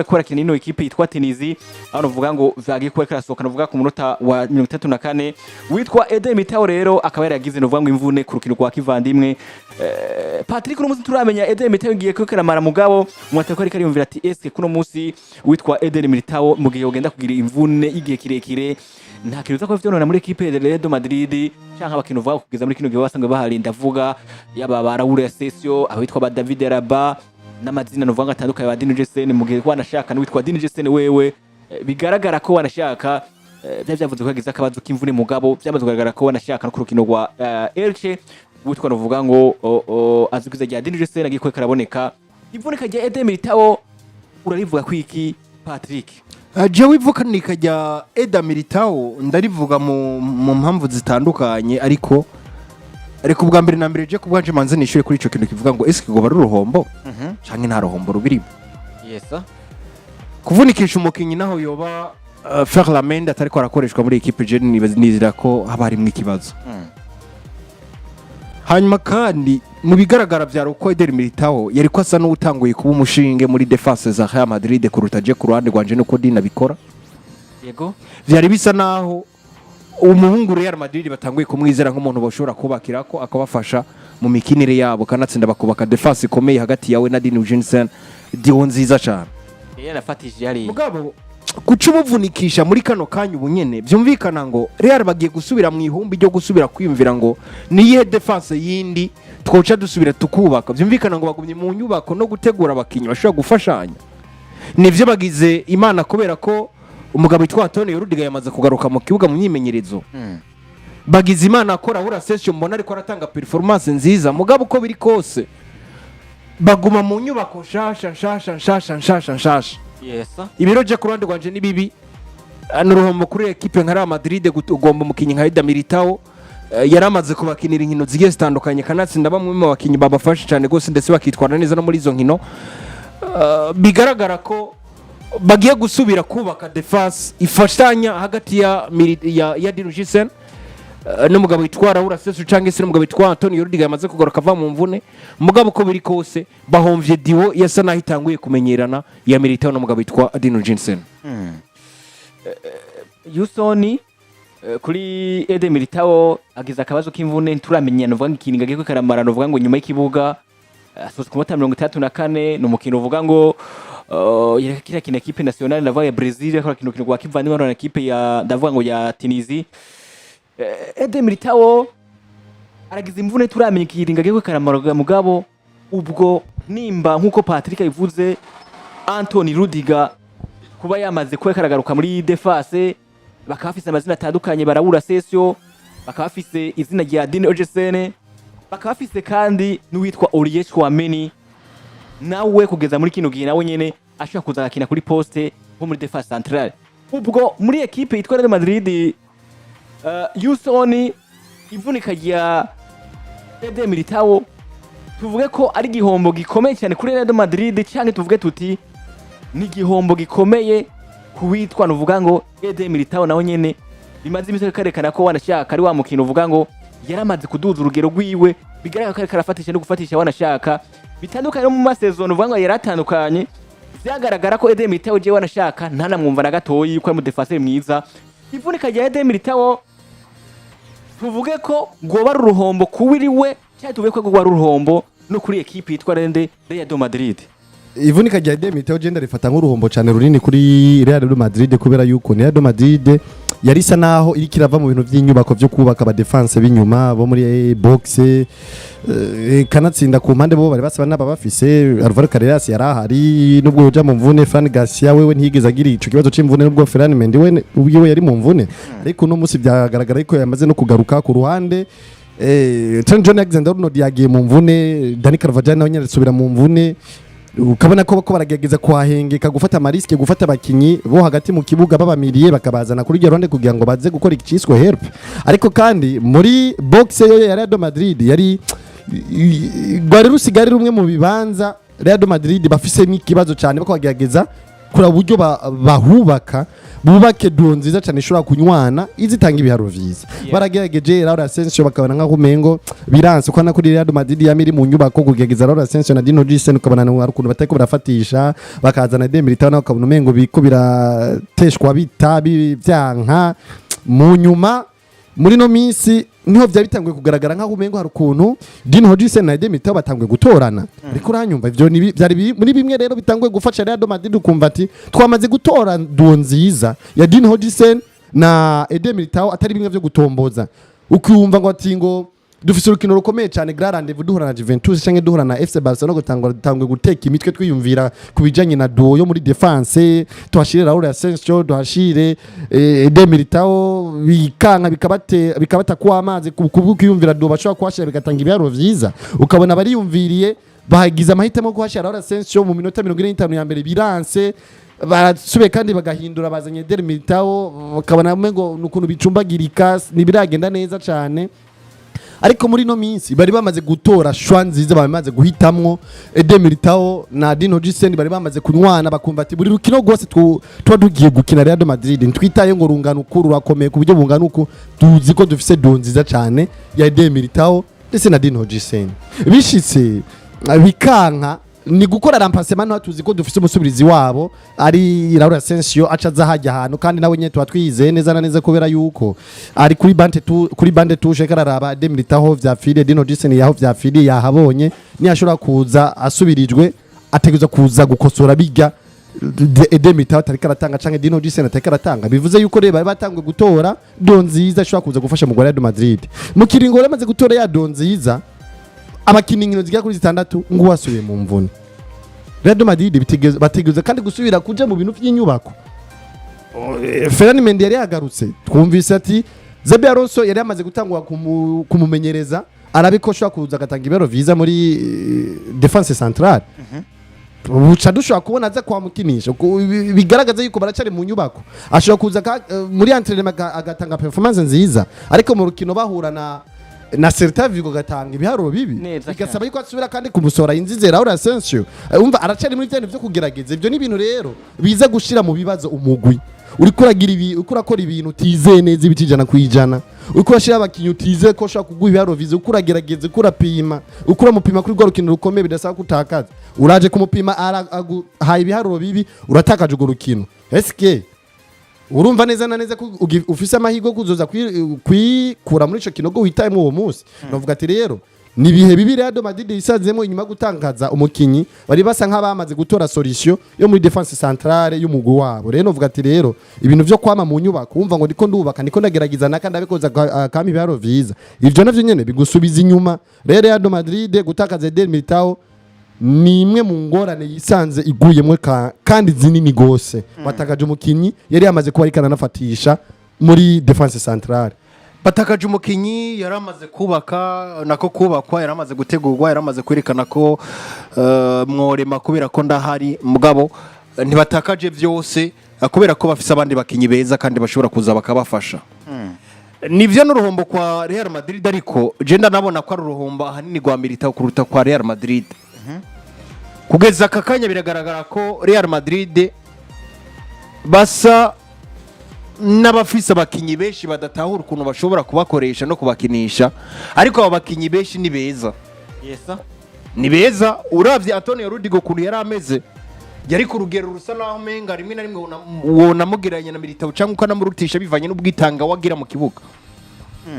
gukora kinino ikipe yitwa Tunisie aho novuga ngo vyagiye kuba karasohoka novuga ku munota wa 34 witwa Eden Miltao rero akaba yagize novuga ngo imvune ku rukino rwa kivandimwe Patrick no muzi turamenya Eden Miltao ngiye kwekaramara mugabo umwatako ari kariyumvira ati eske kuno musi witwa Eden Miltao mu gihe ugenda kugira imvune igihe kirekire nta kiruza ko vyonona muri equipe de Real Madrid canka abakino vuga kugeza muri kino gihe basangwe baharinda vuga yaba Raúl Asensio abitwa ba David Alaba n'amazina novuga atandukanye ba Dinjesene mu gihe wanashaka n'witwa Dinjesene wewe bigaragara ko wanashaka byavuze ko yagize akabazo k'imvune mugabo byamaze kugaragara ko wanashaka no ku rukino rwa Elche witwa novuga ngo azikuza rya Dinjesene agiye karaboneka imvune kajya Eden Miltao urarivuga kwiki Patrick jewe ivukanika rya Eden Miltao ndarivuga mu mpamvu zitandukanye ariko ubwa mbere na mbere je kubwanje manze nishure kuri ico kintu kivuga ngo eske go bari uruhombo canke nta ruhombo rubirimo yesa kuvunikisha umukinyi naho yoba Ferland atariko arakoreshwa muri equipe je nizira ko haba ari mu ikibazo hanyuma kandi mu bigaragara vya ruko Eden Miltao yari ko asa n'utanguye kuba umushinge muri defense za Real Madrid kuruta je ku ruhande rwanje nuko Dina bikora yego vyari bisa naho umuhungu Real Madrid batanguye kumwizera nk'umuntu bashobora kubakirako akabafasha mu mikinire yabo kanatsinda bakubaka defense ikomeye hagati yawe na Dini Jensen dio nziza cyane nafatishije hari mugabo kucumuvunikisha muri kano kanyu bunyene byumvikana ngo Real bagiye gusubira mu ihumbi ryo gusubira kwiyumvira ngo niye defense yindi twoca dusubira tukubaka byumvikana ngo bagumye mu nyubako no gutegura abakinyi bashobora gufashanya nivyo bagize imana kubera ko umugabo witwa Antonio Rudiger yamaze kugaruka mu kibuga mu myimenyerezo bagize imana akora hura session mbona ariko aratanga performance nziza mugabo uko biri kose baguma mu nyubako shasha yesa ibiro je ku ruhande rwanje ni bibi n'uruhombo kuri equipe nka Real Madrid ugomba umukinyi nka Eden Miltao yaramaze kubakinira inkino zigiye zitandukanye kanatsinda bamwe mu bakinyi babafasha cyane gose ndetse bakitwara neza no muri izo nkino bigaragara ko bagiye gusubira kubaka defense ifashanya hagati ya Dinjesene n'umugabo witwara urasesu canke se n'umugabo witwa Antonio Rudiger yamaze kugaruka ava mu mvune mugabo ko biri kose bahomvye dio yasa naho itanguye kumenyerana ya Miltao n'umugabo witwa Dinjesene Yusoni kuri Eden Miltao agize akabazo k'imvune turamenyana uvuga ngo ikininga giye karamara uvuga ngo nyuma y'ikibuga asoze ku mota 34 n'umukino uvuga ngo kira kina equipe nationale ndavuga ya Brezil akora kino rwa kivandimwe na equipe ya ndavuga ngo ya Tunisie Eden Miltao aragize imvune turamenye ikiringa giye karamara mugabo ubwo nimba nkuko Patrick yivuze Anthony Rudiger kuba yamaze kwekaragaruka muri defense bakafise amazina atandukanye barabura sesio bakafise izina rya Dini Ojesene bakafise kandi n'uwitwa Olivier Chouameni nawe kugeza muri kino gihe nawe nyene ashaka kuzakina kuri poste nko muri defense centrale ubwo muri equipe yitwa Real Madrid Yusoni ivunika rya Eden Miltao tuvuge ko ari gihombo gikomeye cyane kuri Real Madrid cyane tuvuge tuti ni gihombo gikomeye kuwitwa nuvuga ngo Eden Miltao nawe nyene bimaze imise karekana ko wanashaka ari wa mukino uvuga ngo yaramaze kuduza urugero rwiwe bigaragara ko karafatisha no gufatisha wanashaka bitandukanye no mu masezon uvuga ngo yaratandukanye byagaragara ko Eden Miltao je wanashaka ntanamwumva na gatoyi ko mu defense mwiza ivunika rya Eden Miltao tuvuge ko goba ruruhombo kuwiriwe cyane tuvuge ko goba ruruhombo no kuri equipe yitwa Real Madrid ivunika rya Eden Miltao genda rifata nk'uruhombo cyane runini kuri Real Madrid kubera yuko Real Madrid yari isa naho iri kirava mu bintu by'inyubako byo kubaka aba defense b'inyuma bo muri box kanatsinda ku mpande bo bari basaba naba bafise Alvaro Carreras yarahari nubwo yoja mu mvune Fran Garcia wewe ntiyigeze agira ico kibazo c'imvune nubwo Ferland Mendy we ubwiwe yari mu mvune ariko no musi byagaragara ko yamaze no kugaruka ku ruhande John Alexander Arnold yagiye mu mvune Dani Carvajal nawe nyine subira mu mvune ukabona ko baragegeza kwahengeka gufata amariske gufata abakinyi bo hagati mu kibuga babamiriye bakabazana kuri ryo ronde kugira ngo baze gukora iciswe help ariko kandi muri box yo ya Real Madrid yari gwari rusigari rumwe mu bibanza Real Madrid bafise n'ikibazo cyane bako bagegeza kura buryo bahubaka bubake duo nziza cyane ishobora kunywana izitanga ibiharo vyiza baragerageje Raul Asensio bakabona nka kumengo biranse ko nakuri Real Madrid yamiri mu nyubako kugegeza Raul Asensio na Dino Gisen ukabana no arukuntu batako barafatisha bakazana Militao na ukabona umengo biko birateshwa bitabi byanka mu nyuma muri no minsi niho byabitanguye kugaragara nka kumengo harukuntu Dino Gisen na Militao batanguye gutorana ariko uranyumva ivyo byari muri bimwe rero bitanguye gufasha Real Madrid ukumva ati twamaze gutora duo nziza ya Dino Gisen na Militao atari bimwe byo gutomboza ukumva ngo ati ngo dufise urukino rukomeye cyane grand rendez-vous duhura na Juventus cyangwa duhura na FC Barcelona dutangwe guteka imitwe twiyumvira kubijanye na duo yo muri defense tuhashire Raul Asensio duhashire Militao bikanga bikabata kwa amazi kubwiyumvira duo bashobora kwashira bigatanga ibiharo vyiza ukabona bari yumviriye bahagize amahitamo kwashira Raul Asensio mu minota 45 ya mbere biranse barasube kandi bagahindura bazanye Militao bakabona ngo nukuntu bicumbagirika nibiragenda neza cyane ariko muri no minsi bari bamaze gutora shwa nziza bamaze guhitamwo Militao na Dino Gisen bari bamaze kunywana bakumva ati buri rukino rwose tuba dugiye gukina Real Madrid ntwitaye ngo rungana ukuru rakomeye ku buryo bungana uko tuzi ko dufise duo nziza cyane ya Militao ndetse na Dino Gisen bishitse bikanka ni gukora remplacement no tuzi ko dufise umusubirizi wabo ari Raul Asensio acaza hajya ahantu kandi nawe nyene twatwize neza na neza kubera yuko ari kuri bande touche kararaba Militao vyafide Dino Gisen yaho vyafide yahabonye ni ashobora kuza asubirijwe ateguza kuza gukosora bijya Militao tarika ratanga canke Dino Gisen tarika ratanga bivuze yuko reba batangwe gutora do nziza ashobora kuza gufasha mu Real Madrid mu kiringo ramaze gutora ya do nziza abakinnyi ziga kuri 6 ngo wasubiye mu mvune Real Madrid bateguza kandi gusubira kuja mu bintu by'inyubako Ferran Mendy yari yagarutse twumvise ati Xabi Alonso yari yamaze gutangwa kumumenyereza arabikoshwa kuza gatanga ibero vyiza muri defense centrale uca dushobora kubona aza kwa mukinisha bigaragaza yuko baracari mu nyubako ashobora kuza muri entraînement agatanga performance nziza ariko mu rukino bahura na Celta Vigo gatanga ibiharuro bibi bigasaba yuko asubira kandi kumusora inzize Raul Asensio umva aracari muri tene byo kugerageza ibyo ni ibintu rero biza gushira mu bibazo umugwi uri kuragira ibi ukurakora ibintu tize neza ibitijana kwijana ukurashira abakinyu tize ko shaka kuguha ibiharuro vize ukuragerageza ukurapima ukuramupima kuri rwa rukino rukomeye bidasaba kutakaza uraje kumupima haye ibiharuro bibi uratakaje urwo rukino eske urumva neza na neza ko ufise amahigo kuzoza kwikura muri ico kinogo witayemo uwo munsi novuga ati rero ni bihe bibi Real Madrid isanzemo inyuma gutangaza umukinyi bari basa nk'abamaze gutora solution yo muri defense centrale y'umugwi wabo rero novuga ati rero ibintu byo kwama mu nyubako umva ngo ndiko ndubaka niko ndagerageza nakandi abikoza kama ibiharo vyiza ivyo navyo nyene bigusubiza inyuma Real Madrid gutakaza Militao ni imwe mu ngorane yisanze iguyemwe kandi zinini gose batakaje umukinyi yari yamaze kuba arikana nafatisha muri defense centrale batakaje umukinyi yaramaze kubakwa yaramaze gutegurwa yaramaze kwerekana ko mworema kubera ko ndahari mugabo ntibatakaje vyose kubera ko bafise abandi bakinyi beza kandi bashobora kuza bakabafasha nivyo n'uruhombo kwa Real Madrid ariko jenda nabona ko ari uruhombo ahanini rwa Militao kuruta kwa Real Madrid kugeza kakanya biragaragara ko Real Madrid basa n'abafise abakinyi benshi badatahura ukuntu bashobora kubakoresha no kubakinisha ariko abo bakinyi benshi ni beza ni beza uravye Antonio Rudiger kuntu yari ameze yari ku rugero rusa naho menga rimwe na rimwe wonamugiranye na Militao cyangwa ukanamurutisha bivanye n'ubwitanga wagira mu kibuga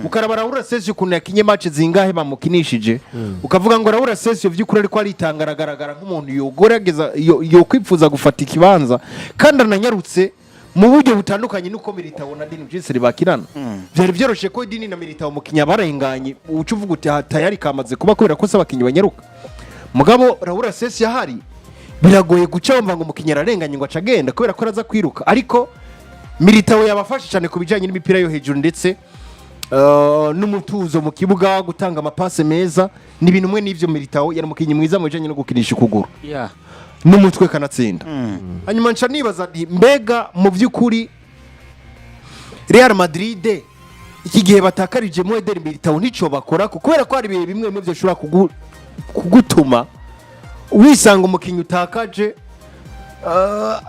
ukaraba Raul Asensio kuntu yakinye match zingahe bamukinishije ukavuga ngo Raul Asensio vy'ukuri ariko aritangaragara nk'umuntu yogorageza yo kwipfuza gufata ikibanza kandi ananyarutse mu buryo butandukanye nuko Militao na Dino Gisen bakirana byari byoroshe ko Dini na Militao mukinya barenganye ucuvuga uti tayari kamaze kuba kubera ko sabakinyi banyaruka mugabo Raul Asensio hari biragoye gucamba ngo mukinya ararenganye ngo acagenda kubera ko araza kwiruka ariko Militao yabafashe cyane kubijanye n'imipira yo hejuru ndetse n'umutuzo mu kibuga gutanga amapase meza ni ibintu mwe n'ivyo Militao yari mukinyi mwiza mu bijanye no gukinisha ukuguru n'umutwe kanatsinda hanyuma nca nibaza mbega mu vy'ukuri Real Madrid iki gihe batakarije mu Militao nico bakora kubera ko ari bimwe mu byo shobora kugutuma wisanga umukinyi utakaje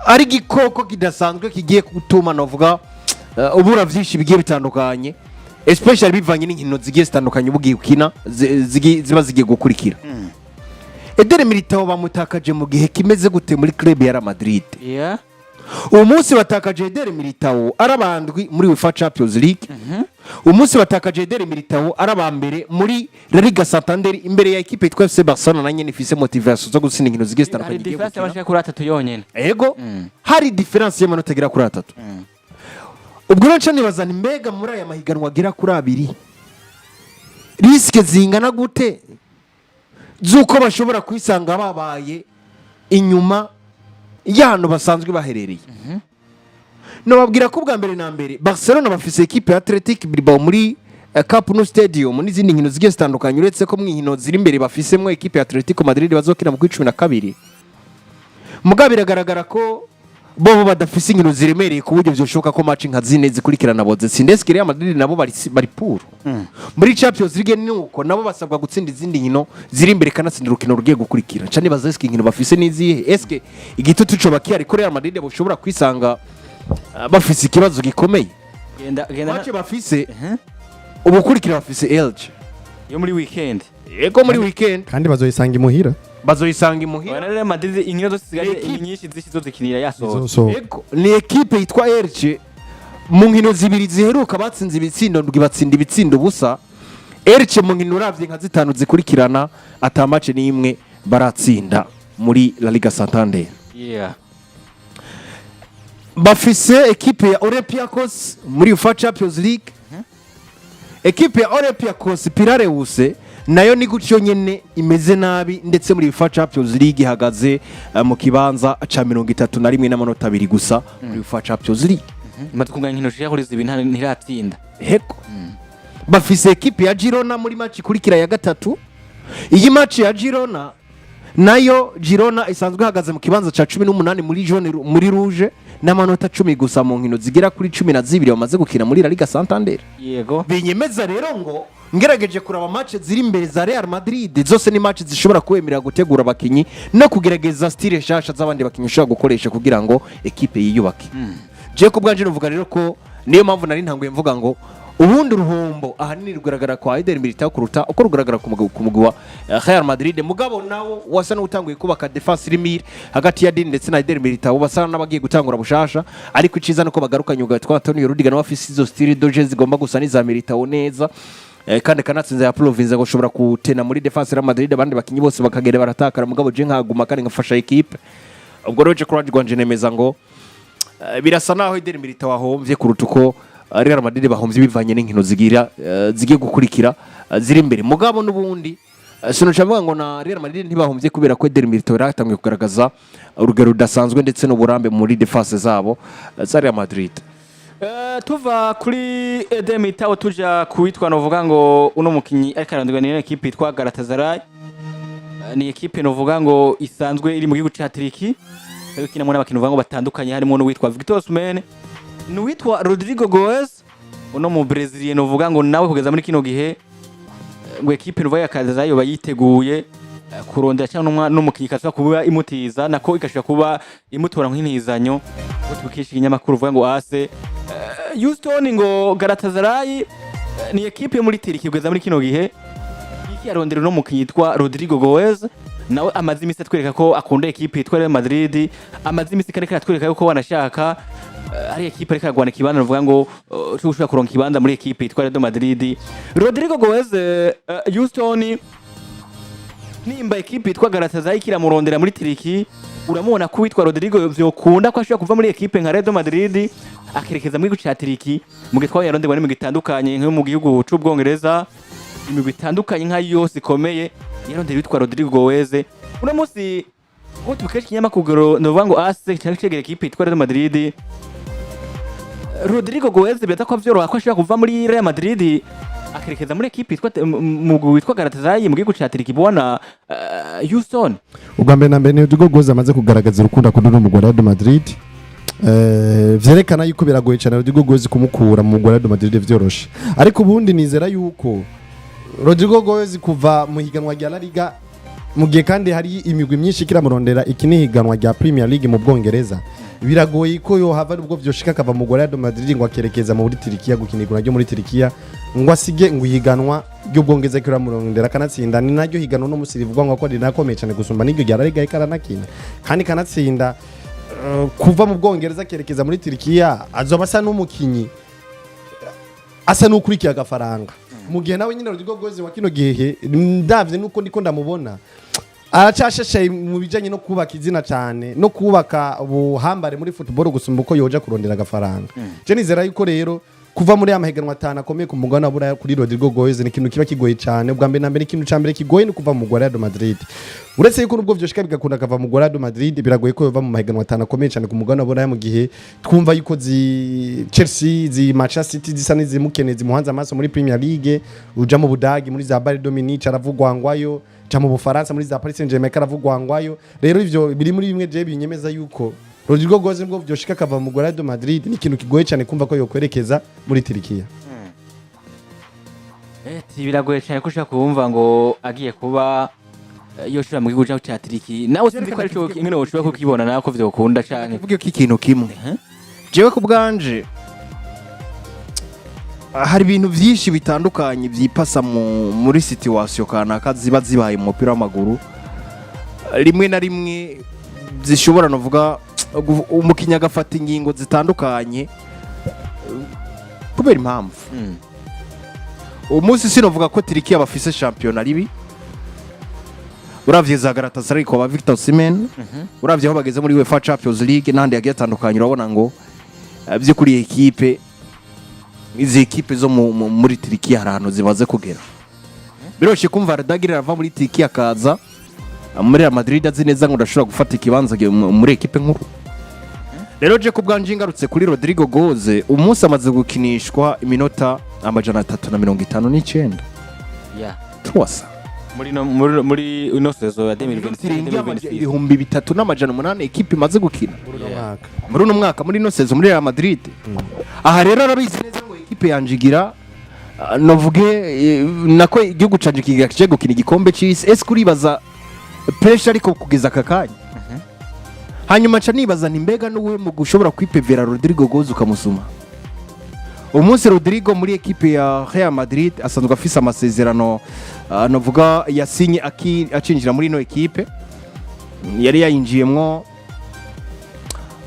ari igikoko kidasanzwe kigiye gutuma navuga ubura byinshi bigiye bitandukanye especially bivanye n'inkino zigiye zitandukanye ubugiye ukina ziba zigiye gukurikira. Eder Militao bamutakaje mu gihe kimeze gute muri club ya Madrid. Uwo munsi batakaje Eder Militao arabandwi muri UEFA Champions League. Umunsi batakaje Eder Militao arabambere muri La Liga Santander imbere ya equipe yitwa FC Barcelona na nyene ifise motivation zo gutsinda inkino zigiye zitandukanye. Hari difference abashaka kuri 3 yonyene. Ego hari difference y'amanota agera kuri 3. Ubwo rero nibazana mbega muri aya mahiganwa agera kuri 2 riske zingana gute zuko bashobora kwisanga babaye inyuma y'ahantu basanzwe baherereye. Nababwira ko bwa mbere na mbere Barcelona bafise equipe ya Athletic Bilbao muri Camp Nou Stadium n'izindi nkino zigiye zitandukanye uretse ko mwinkino ziri imbere bafisemwe equipe ya Atletico Madrid bazokina mu 12 mugabo biragaragara ko bo badafise inkino ziremereye ku buryo byoshoka ko match nka zine zikurikirana boze Sindeski Real Madrid nabo bari puro muri Champions League nuko nabo basabwa gutsinda izindi nkino ziri imbere kanatsinda urukino rugiye gukurikira cyane bazeski inkino bafise n'izihe eske igitutu cyo bakiya ariko Real Madrid boshobora kwisanga bafise ikibazo gikomeye genda match bafise ubukurikira bafise Elche yo muri weekend yego muri weekend kandi bazoyisanga imuhira Real Madrid inkino zose zigaje nyinshi zishizo zikinira yasohoye yego ni equipe yitwa Elche mu nkino zibiri ziheruka batsinze ibitsindo ndwi batsinda ibitsindo busa Elche mu nkino uravye nka zitanu zikurikirana ata match n'imwe baratsinda muri La Liga Santander. Bafise equipe ya Olympiacos muri UEFA Champions League. Equipe ya Olympiacos Pirareuse nayo ni gutyo nyene imeze nabi ndetse muri UEFA Champions League ihagaze mu kibanza ca 31 n'amanota 2 gusa muri UEFA Champions League. Matukunganya nkino shya kuri zibi ntiratsinda. Heko. Bafise equipe ya Girona muri match ikurikira ya gatatu. Iyi match ya Girona nayo Girona isanzwe ihagaze mu kibanza ca 18 muri jaune muri rouge n'amanota 10 gusa mu nkino zigera kuri 12 bamaze gukina muri La Liga Santander. Yego. Binyemeza rero ngo ngerageje kuraba match ziri imbere za Real Madrid zose ni match zishobora kwemerera gutegura abakinyi no kugerageza style shasha z'abandi bakinyi ushobora gukoresha kugira ngo equipe yiyubake. Je ko bwanje nuvuga rero ko niyo mpamvu nari ntanguye mvuga ngo ubundi ruhombo ahanini rugaragara kwa Eder Militao kuruta uko rugaragara ku mugwi wa Real Madrid mugabo nawo wasa n'utanguye kubaka defense rimire hagati ya Din ndetse na Eder Militao basana n'abagiye gutangura bushasha ariko iciza nuko bagarukanye ugatwa Antonio Rudiger na bafise izo style doje zigomba gusa n'iza Militao neza kandi kanatsinze ya province ngo shobora kutena muri defense ya Madrid abandi bakinyi bose bakagere baratakara mugabo je nkaguma kandi ngafasha equipe ubwo roje courage gwanje nemeza ngo birasa naho Eder Militao ahomvye kuruta uko Real Madrid bahomvye bivanye n'inkino zigiye gukurikira ziri imbere mugabo n'ubundi sino chavuga ngo na Real Madrid ntibahomvye kubera ko Eder Militao yatangiye kugaragaza urugero rudasanzwe ndetse n'uburambe muri defense zabo za Real Madrid. Tuva kuri Eder Militao tuja kuwitwa novuga ngo uno mukinyi ariko arandwa ni equipe yitwa Galatasaray. Ni equipe novuga ngo isanzwe iri mu gihugu cya Turiki ariko kinamwe n'abakinyi novuga ngo batandukanye harimo n'uwitwa Victor Osimhen n'uwitwa Rodrigo Goes uno mu Brezil novuga ngo nawe kugeza muri kino gihe ngo equipe novuga ya Galatasaray bayiteguye kurondera cyangwa n'umukinyi kasaba kuba imutiza nako igashaka kuba imutora nk'intizanyo utubikisha inyamakuru uvuga ngo ase Houston ngo Galatasaray ni equipe muri Turiki kugeza muri kino gihe iki yarondera no mukinyi yitwa Rodrigo Goes nawe amazi imisi atwereka ko akunda equipe yitwa Real Madrid amazi imisi kandi atwereka ko wanashaka ari equipe ariko agwana kibanza uvuga ngo ushobora kuronka kibanza muri equipe yitwa Real Madrid. Rodrigo Goes Houston nimba equipe yitwa Galatasaray kiramurondera muri Turiki uramubona ko witwa Rodrigo vyokunda ko ashobora kuva muri equipe nka Real Madrid akerekeza muri guca Turiki mu gitwa yaronderwa n'imigwi itandukanye nko mu gihugu c'Ubwongereza imigwi itandukanye nka yose ikomeye yarondera witwa Rodrigo Goes uno munsi ngo tubikesha kinyamakuru novuga ngo ase cyangwa cegera equipe yitwa Real Madrid Rodrigo Goes byata ko vyoroha ko ashobora kuva muri Real Madrid akerekeza muri equipe yitwa mugwi witwa Galatasaray mu gihugu cya Turiki bona Houston. Ubwa mbere na mbere Rodrigo Goes amaze kugaragaza urukundo akunda mu Real Madrid vyerekana yuko biragoye cyane Rodrigo Goes kumukura mu Real Madrid vyoroshe ariko ubundi nizera yuko Rodrigo Goes kuva mu higanwa rya La Liga mu gihe kandi hari imigwi myinshi kiramurondera iki nihiganwa rya Premier League mu Bwongereza biragoye ko yo hava ubwo vyoshika kava mu Real Madrid ngo akerekeza muri Turkiya gukinirwa ryo muri Turkiya ngo asige ngo yiganwa ryo Bwongereza kiramurondera kanatsinda ni naryo higanwa no musirivugwa ngo ko rinakomeye cyane gusumba n'iryo rya Liga ikaranakina kandi kanatsinda kuva mu Bwongereza kerekeza muri Turkiya azoba asa n'umukinyi asa n'ukurikiye agafaranga mu gihe nawe nyine Rodrigo Goze wa kino gihe ndavye nuko ndiko ndamubona aracashashaye mu bijanye no kubaka izina cyane no kubaka ubuhambare muri football gusumba uko yoja kurondera agafaranga je nizera yuko rero kuva muri amahiganwa atanu akomeye ku mugabane wa kuri Rodrigo Goze ni ikintu kiba kigoye cyane ubwa mbere na mbere ikintu cyambere kigoye ni kuva mu Real Madrid uretse yuko nubwo vyoshika bigakunda kava mu Real Madrid biragoye ko yova mu mahiganwa atanu akomeye cyane ku mugabane wa mu gihe twumva yuko Chelsea Manchester City zisa n'izimukeneye zimuhanze amaso muri Premier League uja mu Budagi muri za Bayern Dominique aravugwa ngwayo cha mu Bufaransa muri za Paris Saint-Germain aravugwa ngwayo rero ivyo biri muri bimwe je binyemeza yuko Rodrigo Goze nubwo vyoshika kava mu Real Madrid ni ikintu kigoye cyane kumva ko yokwerekeza muri Turkiya biragoye cyane ko ushaka kumva ngo agiye kuba yoshira mu gihugu cya Turkiya nawe sinzi ko aricyo ingene woshobora kukibona nako vyokunda cyane uvuge ko ikintu kimwe jewe ku bwanje hari ibintu byinshi bitandukanye byipasa muri situation kanaka ziba zibaye mu mupira w'amaguru rimwe na rimwe zishobora novuga umukinya agafata ingingo zitandukanye kubera impamvu umunsi sinovuga ko Turkiya bafise champion ribi uravye za Galatasaray ko ba Victor Osimhen uravye aho bageze muri UEFA Champions League nandi yagiye atandukanye urabona ngo byo kuri equipe izi equipe zo muri Turkiya harano zimaze kugera biroshe kumva Ardagirira ava muri Turkiya kaza muri Real Madrid azineza ngo ndashobora gufata ikibanza muri equipe nkuru rero je kubwanje ingarutse kuri Rodrigo Goze umunsi amaze gukinishwa iminota 359 twasa muri ino sezo ya 2020 ibihumbi 3,800 equipe imaze gukina muri uno mwaka muri ino sezo muri Real Madrid aha rero arabizi neza ngo equipe yanjigira novuge nako igihugu canje kigaje gukina igikombe cy'isi ese kuribaza pressure ariko kugeza kakanya hanyuma nca nibaza nti mbega n'uwe mu gushobora kwipevera Rodrigo Goze ukamusuma umunsi Rodrigo muri equipe ya Real Madrid asanzwe afise amasezerano novuga yasinye acinjira muri ino equipe yari yayinjiyemwo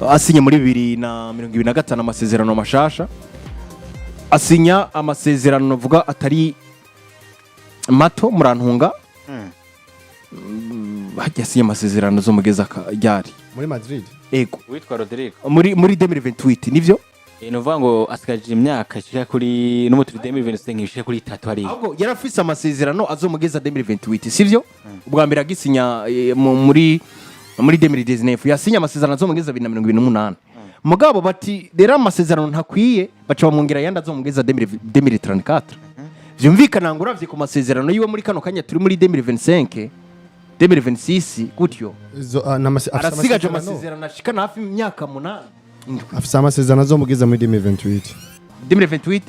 asinye muri 2025 amasezerano mashasha asinya amasezerano novuga atari mato murantunga hajya asinya amasezerano zo mugeza ryari muri Madrid ego witwa Rodrigo muri 2028 nivyo novuga ngo asikaje imyaka ishika kuri no mu 2025 ishika kuri 3 hari ahubwo yarafise amasezerano azomugeza 2028 sivyo ubwa mbere agisinya muri 2019 yasinya amasezerano azomugeza 2028 mugabo bati rero amasezerano ntakwiye baca bamwongera yandi azomugeza 2034 vyumvikana ngo uravye ku masezerano yiwe muri kano kanya turi muri 2025 2026 gutyo arasigaje amasezerano ashikana hafi imyaka 8 afise amasezerano azomugeza muri 2028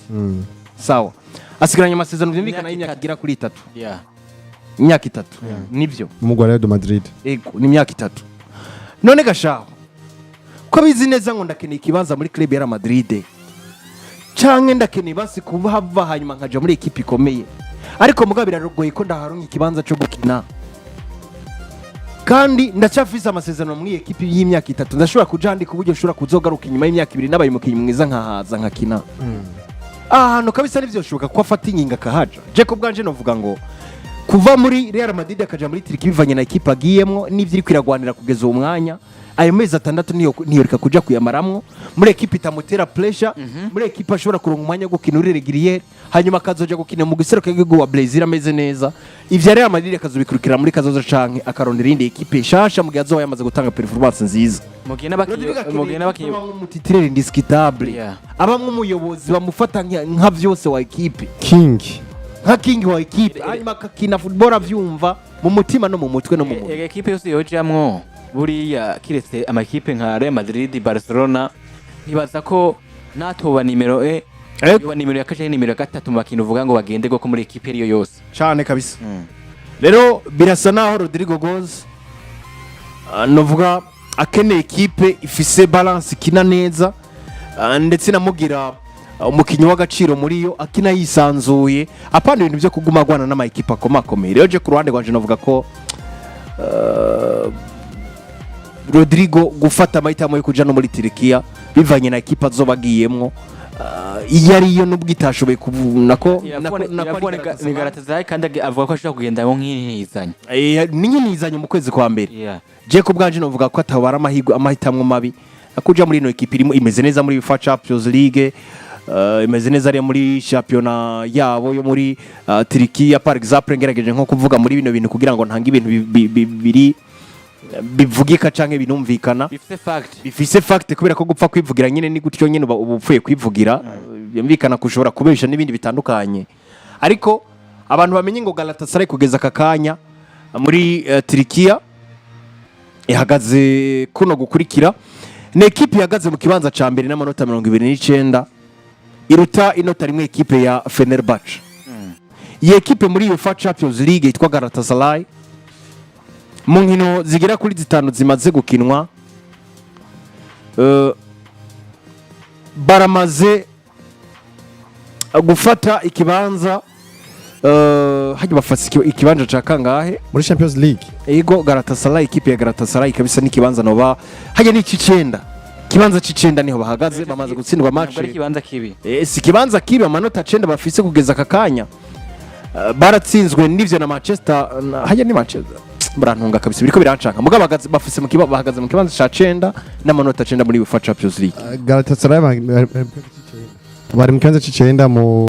sawa asigaranye amasezerano vyumvikana y'imyaka igira kuri 3 imyaka 3 nivyo mu Real Madrid ego ni imyaka 3 none gashaho ko bizi neza ngo ndakeneye ikibanza muri club ya Real Madrid canke ndakeneye basi kuba hava hanyuma nkaja muri equipe ikomeye ariko mugabo birarogoye ko ndaharonka ikibanza cyo gukina kandi ndacafise amasezerano muri equipe y'imyaka 3 ndashobora kujandi kuburyo nshobora kuzogaruka inyuma y'imyaka 2 nabaye mukinyi mwiza nkahaza nkakina hano kabisa nivyo shoboka ko afata inginga kahaja je ko bwanje novuga ngo kuva muri Real Madrid akaja muri Turkiya bivanye na equipe agiyemwo n'ivyo iri kwiragwanira kugeza uwo mwanya ayo mezi 6 niyo reka kuja kuyamaramwo muri equipe itamutera pressure muri equipe ashobora kuronka umwanya wo gukina uri regulier hanyuma akazoja gukina mu gisero k'igihugu wa Brezil ameze neza ivyo Real Madrid akazobikurikira muri kazoza canke akarondera indi equipe shasha mu gihe azoba yamaze gutanga performance nziza mugena bakiye umutitirere indiscutable abamwe umuyobozi bamufata nka vyose wa equipe king wa equipe hanyuma akakina football avyumva mu mutima no mu mutwe no mu muntu equipe yose yojamwo buriya kiretse amakipe nka Real Madrid Barcelona nibaza ko natoba nimero yoba nimero ya kaje nimero ya 3 mu bakintu uvuga ngo bagende go muri equipe ariyo yose cyane kabisa rero birasa naho Rodrigo Goes novuga akeneye ekipe ifise balance ikina neza ndetse namugira umukinyi w'agaciro muri yo akina yisanzuye apana ibintu byo kuguma gwana n'ama ekipe akomakomeye. Rero je ku ruhande rwanje navuga ko Rodrigo gufata amahitamo yo kuja no muri Turkiya bivanye na ekipa zobagiyemwo iyo ariyo nubwo itashoboye kubuna ko ni Galatasaray kandi avuga ko ashobora kugenda mo nk'inizanye n'inizanye mu kwezi kwa mbere. Je ku bwanje novuga ko atabara amahitamo mabi akuja muri ino ekipe irimo imeze neza muri UEFA Champions League, imeze neza ari muri championa yabo yo muri Turkiya par exemple. Ngerageje nko kuvuga muri bino bintu kugira ngo ntange ibintu biri bivugika canke binumvikana bifise fact kubera ko gupfa kwivugira nyine ni gutyo nyine ubupfuye kwivugira byumvikana kushobora kubesha n'ibindi bitandukanye. Ariko abantu bamenye ngo Galatasaray kugeza kakanya muri Turkiya ihagaze kuno gukurikira ne ekipe ihagaze mu kibanza ca mbere n'amanota 29 iruta inota rimwe ekipe ya Fenerbahce. Iyi ekipe muri UEFA Champions League itwa Galatasaray mu nkino zigera kuri 5 zimaze gukinwa baramaze gufata ikibanza hajya bafata ikibanza ca kangahe muri Champions League. Ego Galatasaray ekipe ya Galatasaray kabisa n'ikibanza noba hajya ni cicenda kibanza cicenda niho bahagaze bamaze gutsindwa match. Ari kibanza kibi si kibanza kibi amanota 9 bafise kugeza kakanya baratsinzwe n'ivyo na Manchester hajya ni Manchester murantunga kabisa biriko birancanga mugabo bafise bahagaze mu kibanza ca 9 n'amanota 9 muri UEFA Champions League. Galatasaray bari mu kibanza c'9 mu